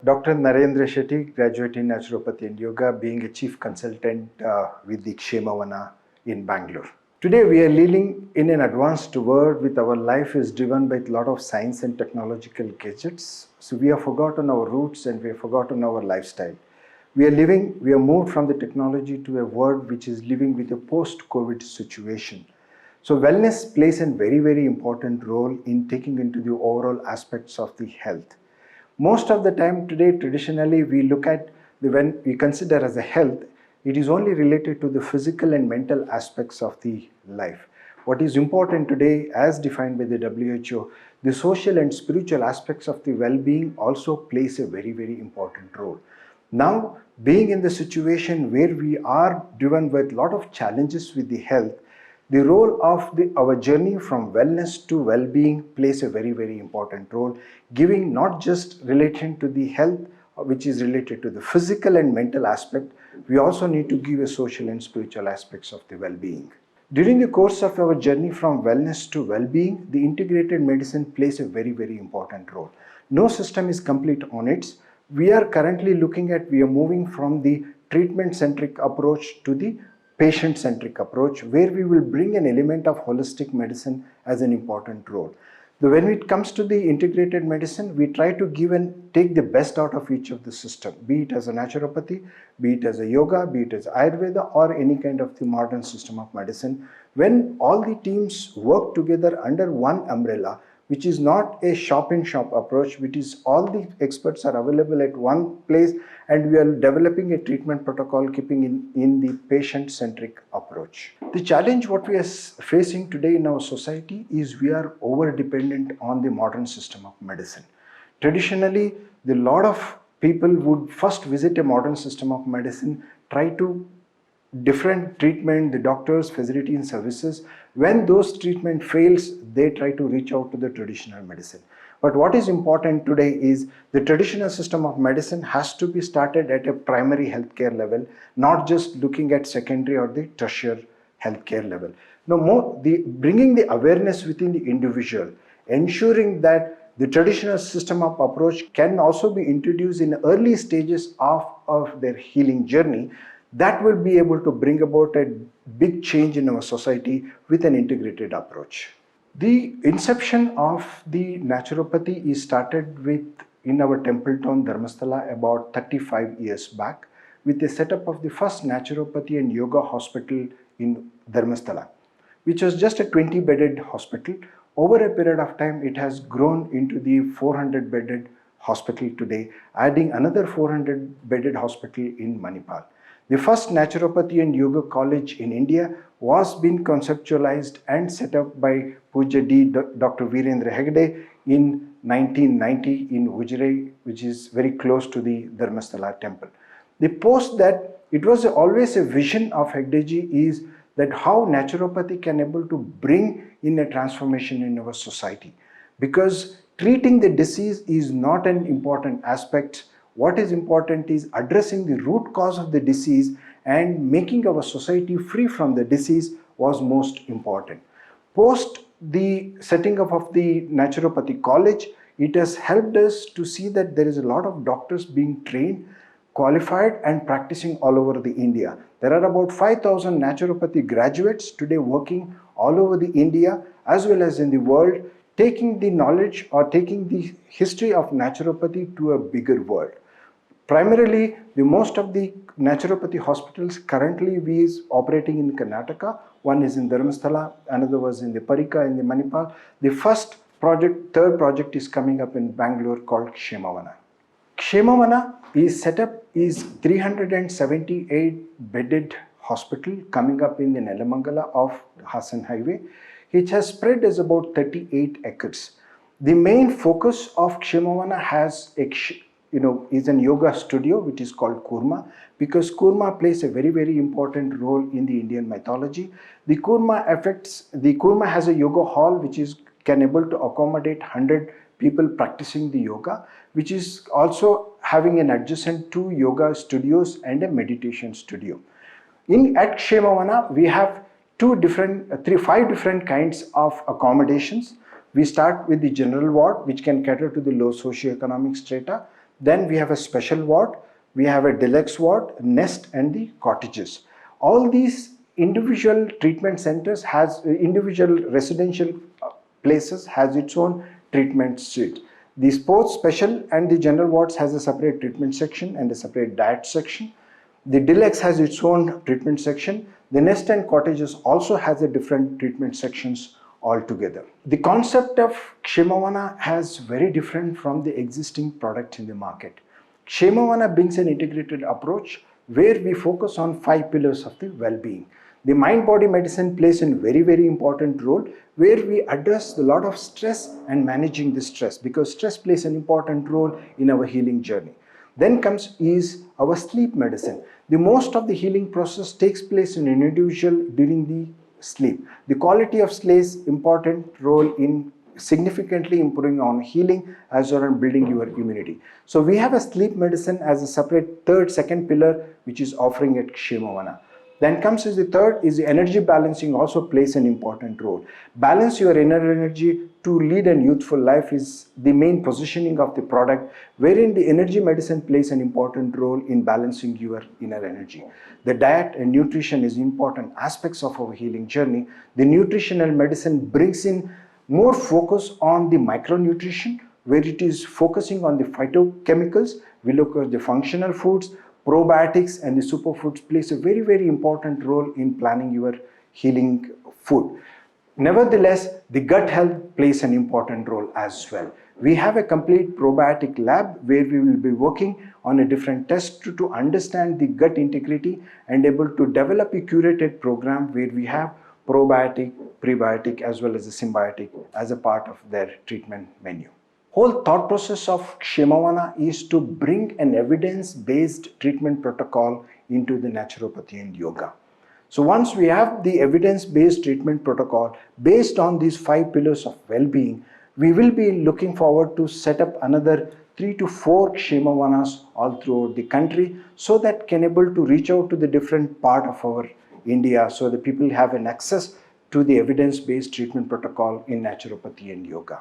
Dr. Narendra Shetty, graduate in naturopathy and yoga, being a chief consultant with the Kshemavana in Bangalore. Today we are living in an advanced world with our life is driven by a lot of science and technological gadgets. So we have forgotten our roots and we have forgotten our lifestyle. We are moved from the technology to a world which is living with a post-COVID situation. So wellness plays a very, very important role in taking into the overall aspects of the health. Most of the time today, traditionally, we look at when we consider as a health, it is only related to the physical and mental aspects of the life. What is important today, as defined by the WHO, the social and spiritual aspects of the well-being also plays a very, very important role. Now, being in the situation where we are driven with a lot of challenges with the health, the role of our journey from wellness to well-being plays a very, very important role, giving not just relation to the health, which is related to the physical and mental aspect, we also need to give a social and spiritual aspects of the well-being. During the course of our journey from wellness to well-being, the integrated medicine plays a very, very important role. No system is complete on its. We are moving from the treatment-centric approach to the patient-centric approach, where we will bring an element of holistic medicine as an important role. When it comes to the integrated medicine, we try to give and take the best out of each of the system, be it as a naturopathy, be it as a yoga, be it as ayurveda, or any kind of the modern system of medicine. When all the teams work together under one umbrella, which is not a shop-in-shop approach, which is all the experts are available at one place and we are developing a treatment protocol keeping in the patient-centric approach. The challenge what we are facing today in our society is we are over-dependent on the modern system of medicine. Traditionally, a lot of people would first visit a modern system of medicine, try to different treatment, the doctors, facility and services. When those treatment fails, they try to reach out to the traditional medicine. But what is important today is the traditional system of medicine has to be started at a primary healthcare level, not just looking at secondary or the tertiary healthcare level. Bringing the awareness within the individual, ensuring that the traditional system of approach can also be introduced in early stages of their healing journey. That will be able to bring about a big change in our society with an integrated approach. The inception of the naturopathy is started in our temple town Dharmasthala about 35 years back with the setup of the first naturopathy and yoga hospital in Dharmasthala, which was just a 20-bedded hospital. Over a period of time, it has grown into the 400-bedded hospital today, adding another 400-bedded hospital in Manipal. The first naturopathy and yoga college in India was being conceptualized and set up by Puja D. Dr. Virendra Hegde in 1990 in Ujjain, which is very close to the Dharmasthala temple. The post that it was always a vision of Hegdeji is that how naturopathy can able to bring in a transformation in our society. Because treating the disease is not an important aspect. What is important is addressing the root cause of the disease and making our society free from the disease was most important. Post the setting up of the naturopathy college, it has helped us to see that there is a lot of doctors being trained, qualified and practicing all over the India. There are about 5,000 naturopathy graduates today working all over the India as well as in the world, taking the knowledge or taking the history of naturopathy to a bigger world. Primarily, most of the naturopathy hospitals currently is operating in Karnataka. One is in Dharmasthala, another was in the Parika in the Manipal. The third project is coming up in Bangalore called Kshemavana. Kshemavana is set up is 378 bedded hospital coming up in the Nelamangala of Hassan Highway, which has spread as about 38 acres. The main focus of Kshemavana is an yoga studio which is called Kurma, because Kurma plays a very, very important role in the Indian mythology. The Kurma has a yoga hall which can able to accommodate 100 people practicing the yoga, which is also having an adjacent 2 yoga studios and a meditation studio. At Kshemavana, we have 5 different kinds of accommodations. We start with the general ward, which can cater to the low socioeconomic strata. Then we have a special ward, we have a deluxe ward, nest and the cottages. All these individual treatment centers has individual residential places has its own treatment suite. The sports special and the general wards has a separate treatment section and a separate diet section. The deluxe has its own treatment section. The nest and cottages also has a different treatment sections altogether. The concept of Kshemavana has very different from the existing product in the market. Kshemavana brings an integrated approach where we focus on 5 pillars of the well-being. The mind-body medicine plays a very important role where we address a lot of stress and managing the stress, because stress plays an important role in our healing journey. Then comes is our sleep medicine. The most of the healing process takes place in an individual during the sleep. The quality of sleep plays important role in significantly improving on healing as well as building your immunity. So we have a sleep medicine as a separate second pillar which is offering at Kshemavana. Then comes as the third is the energy balancing also plays an important role. Balance your inner energy to lead a youthful life is the main positioning of the product, wherein the energy medicine plays an important role in balancing your inner energy. The diet and nutrition is important aspects of our healing journey. The nutritional medicine brings in more focus on the micronutrition, where it is focusing on the phytochemicals. We look at the functional foods, probiotics and the superfoods plays a very important role in planning your healing food. Nevertheless, the gut health plays an important role as well. We have a complete probiotic lab where we will be working on a different test to understand the gut integrity and able to develop a curated program where we have probiotic, prebiotic as well as a symbiotic as a part of their treatment menu. Whole thought process of Kshemavana is to bring an evidence-based treatment protocol into the naturopathy and yoga. So once we have the evidence-based treatment protocol based on these 5 pillars of well-being, we will be looking forward to set up another 3 to 4 Kshemavanas all throughout the country, so that can able to reach out to the different part of our India, so that people have an access to the evidence-based treatment protocol in naturopathy and yoga.